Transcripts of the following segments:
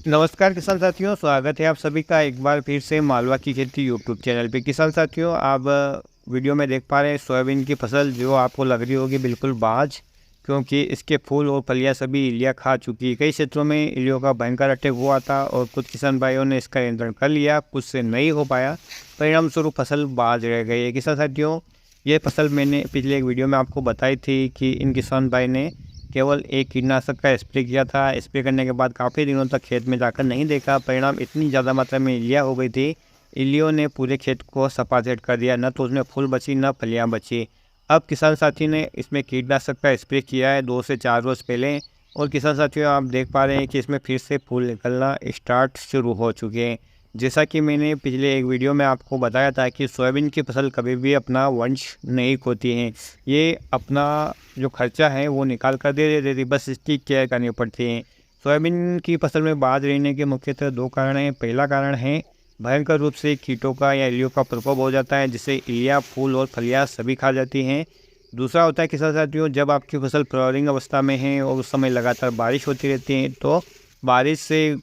नमस्कार किसान साथियों, स्वागत है आप सभी का एक बार फिर से मालवा की खेती यूट्यूब चैनल पे। किसान साथियों, आप वीडियो में देख पा रहे हैं सोयाबीन की फसल जो आपको लग रही होगी बिल्कुल बाज, क्योंकि इसके फूल और फलियां सभी इल्लियाँ खा चुकी है। कई क्षेत्रों में इल्लियों का भयंकर अटैक हुआ था और कुछ किसान भाइयों ने इसका नियंत्रण कर लिया, कुछ से नहीं हो पाया। परिणाम स्वरूप फसल बाज रह गई है। किसान साथियों, ये फसल मैंने पिछले एक वीडियो में आपको बताई थी कि इन किसान भाई ने केवल एक कीटनाशक का स्प्रे किया था। स्प्रे करने के बाद काफ़ी दिनों तक खेत में जाकर नहीं देखा। परिणाम इतनी ज़्यादा मात्रा में इल्लियाँ हो गई थी, इल्लियों ने पूरे खेत को सपाट कर दिया। न तो उसमें फूल बची न फलियाँ बची। अब किसान साथी ने इसमें कीटनाशक का स्प्रे किया है 2 से 4 रोज़ पहले, और किसान साथियों आप देख पा रहे हैं कि इसमें फिर से फूल निकलना शुरू हो चुके हैं। जैसा कि मैंने पिछले एक वीडियो में आपको बताया था कि सोयाबीन की फसल कभी भी अपना वंश नहीं खोती हैं। ये अपना जो खर्चा है वो निकाल कर दे देती, बस इसकी केयर करनी पड़ती है। सोयाबीन की फसल में बाढ़ रहने के मुख्यतः 2 कारण हैं। पहला कारण है भयंकर रूप से कीटों का या इल्लियों का प्रकोप हो जाता है, जिससे इल्लियाँ, फूल और फलियाँ सभी खा जाती हैं। दूसरा होता है किसान साथियों, जब आपकी फसल फ्लावरिंग अवस्था में है और उस समय लगातार बारिश होती रहती है, तो बारिश से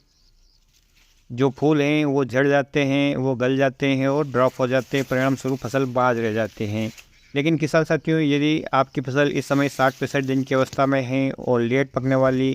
जो फूल हैं वो झड़ जाते हैं, वो गल जाते हैं और ड्रॉप हो जाते हैं। परिणाम स्वरूप फसल बाज रह जाते हैं। लेकिन किसान साथियों, यदि आपकी फसल इस समय 60-65 दिन की अवस्था में है और लेट पकने वाली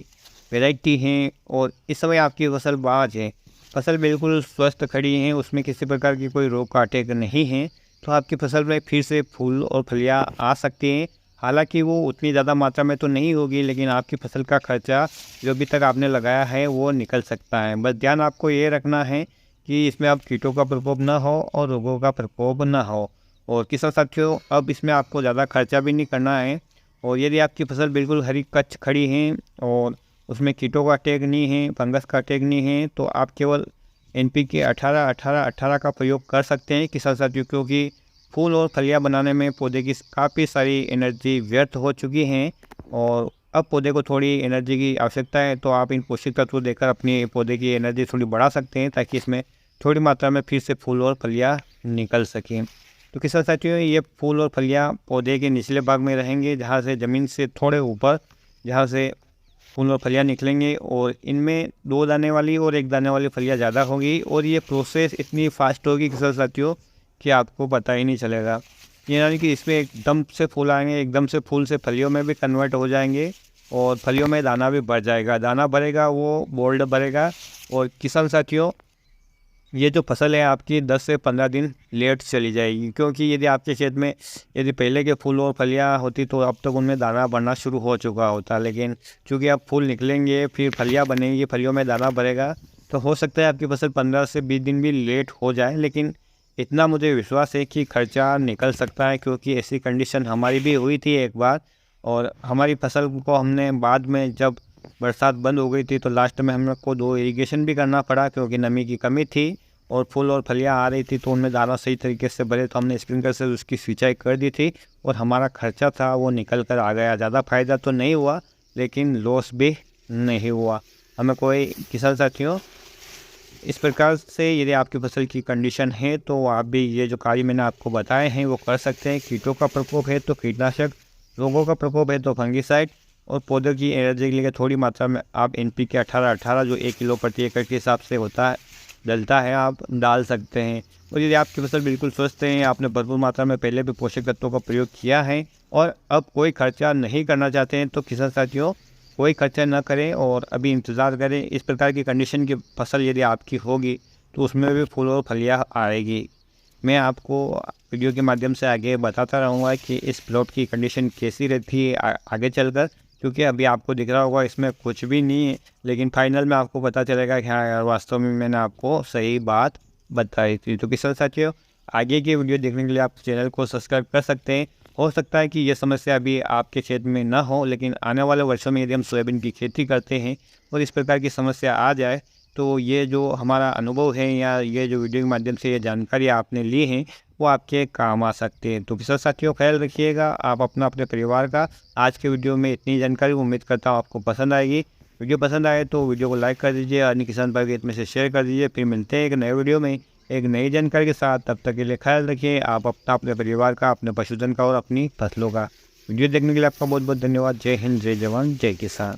वैरायटी है और इस समय आपकी फसल बाज है, फसल बिल्कुल स्वस्थ खड़ी है, उसमें किसी प्रकार की कोई रोग का अटैक नहीं है, तो आपकी फसल में फिर से फूल और फलियाँ आ सकती हैं। हालांकि वो उतनी ज़्यादा मात्रा में तो नहीं होगी, लेकिन आपकी फसल का खर्चा जो अभी तक आपने लगाया है वो निकल सकता है। बस ध्यान आपको ये रखना है कि इसमें अब कीटों का प्रकोप ना हो और रोगों का प्रकोप ना हो। और किसान साथियों, अब इसमें आपको ज़्यादा खर्चा भी नहीं करना है। और यदि आपकी फसल बिल्कुल हरी कच्च खड़ी है और उसमें कीटों का अटैक नहीं है, फंगस का अटैक नहीं है, तो आप केवल NPK 18-18-18 का प्रयोग कर सकते हैं किसान साथियों, क्योंकि फूल और फलियाँ बनाने में पौधे की काफ़ी सारी एनर्जी व्यर्थ हो चुकी हैं और अब पौधे को थोड़ी एनर्जी की आवश्यकता है। तो आप इन पोषक तत्व देकर अपनी पौधे की एनर्जी थोड़ी बढ़ा सकते हैं, ताकि इसमें थोड़ी मात्रा में फिर से फूल और फलियाँ निकल सकें। तो किसान साथियों, ये फूल और फलियाँ पौधे के निचले भाग में रहेंगे, जहाँ से ज़मीन से थोड़े ऊपर, जहाँ से फूल और फलियाँ निकलेंगे, और इनमें 2 दाने वाली और 1 दाने वाली फलियाँ ज़्यादा होगी। और ये प्रोसेस इतनी फास्ट होगी किसान साथियों कि आपको पता ही नहीं चलेगा। ये यानी कि इसमें एकदम से फूल आएंगे, एकदम से फूल से फलियों में भी कन्वर्ट हो जाएंगे और फलियों में दाना भी बढ़ जाएगा। दाना बढ़ेगा, वो बोल्ड बढ़ेगा। और किसान साथियों, ये जो फसल है आपकी 10 से 15 दिन लेट चली जाएगी, क्योंकि यदि आपके खेत में यदि पहले के फूल और फलियाँ होती तो अब तक उनमें दाना बढ़ना शुरू हो चुका होता। लेकिन चूँकि अब फूल निकलेंगे, फिर फलियाँ बनेंगी, फलियों में दाना बढ़ेगा, तो हो सकता है आपकी फसल 15 से 20 दिन भी लेट हो जाए। लेकिन इतना मुझे विश्वास है कि खर्चा निकल सकता है, क्योंकि ऐसी कंडीशन हमारी भी हुई थी एक बार। और हमारी फसल को हमने बाद में, जब बरसात बंद हो गई थी, तो लास्ट में हम लोग को 2 इरिगेशन भी करना पड़ा, क्योंकि नमी की कमी थी और फूल और फलियाँ आ रही थी, तो उनमें दाना सही तरीके से भरे, तो हमने स्प्रिंकलर से उसकी सिंचाई कर दी थी और हमारा खर्चा था वो निकल कर आ गया। ज़्यादा फ़ायदा तो नहीं हुआ, लेकिन लॉस भी नहीं हुआ हमें कोई। किसान साथियों, इस प्रकार से यदि आपकी फसल की कंडीशन है तो आप भी ये जो कार्य मैंने आपको बताए हैं वो कर सकते हैं। कीटों का प्रकोप है तो कीटनाशक, रोगों का प्रकोप है तो फंगिसाइड, और पौधों की एनर्जी के लिए थोड़ी मात्रा में आप NPK 18-18 जो 1 किलो प्रति एकड़ के हिसाब से होता है, डलता है, आप डाल सकते हैं। और यदि आपकी फसल बिल्कुल स्वस्थ है, आपने भरपूर मात्रा में पहले भी पोषक तत्वों का प्रयोग किया है और अब कोई खर्चा नहीं करना चाहते हैं, तो किसान साथियों कोई खर्चा न करें और अभी इंतज़ार करें। इस प्रकार की कंडीशन की फसल यदि आपकी होगी तो उसमें भी फूल और फलियाँ आएगी। मैं आपको वीडियो के माध्यम से आगे बताता रहूँगा कि इस प्लॉट की कंडीशन कैसी रहती है आगे चलकर, क्योंकि अभी आपको दिख रहा होगा इसमें कुछ भी नहीं है, लेकिन फाइनल में आपको पता चलेगा कि हाँ यार, वास्तव में मैंने आपको सही बात बताई थी। तो किसान साथियों, आगे की वीडियो देखने के लिए आप चैनल को सब्सक्राइब कर सकते हैं। हो सकता है कि ये समस्या अभी आपके क्षेत्र में ना हो, लेकिन आने वाले वर्षों में यदि हम सोयाबीन की खेती करते हैं और इस प्रकार की समस्या आ जाए, तो ये जो हमारा अनुभव है या ये जो वीडियो के माध्यम से ये जानकारी आपने ली है वो आपके काम आ सकते हैं। तो किसान साथियों, ख्याल रखिएगा आप अपना, अपने परिवार का। आज के वीडियो में इतनी जानकारी, उम्मीद करता हूँ आपको पसंद आएगी। वीडियो पसंद आए तो वीडियो को लाइक कर दीजिए, अन्य किसान भाई के हित में से शेयर कर दीजिए। फिर मिलते हैं एक नए वीडियो में एक नई जानकारी के साथ। तब तक के लिए ख्याल रखिए आप अपना, अपने परिवार का, अपने पशुधन का और अपनी फसलों का। वीडियो देखने के लिए आपका बहुत बहुत धन्यवाद। जय हिंद, जय जवान, जय किसान।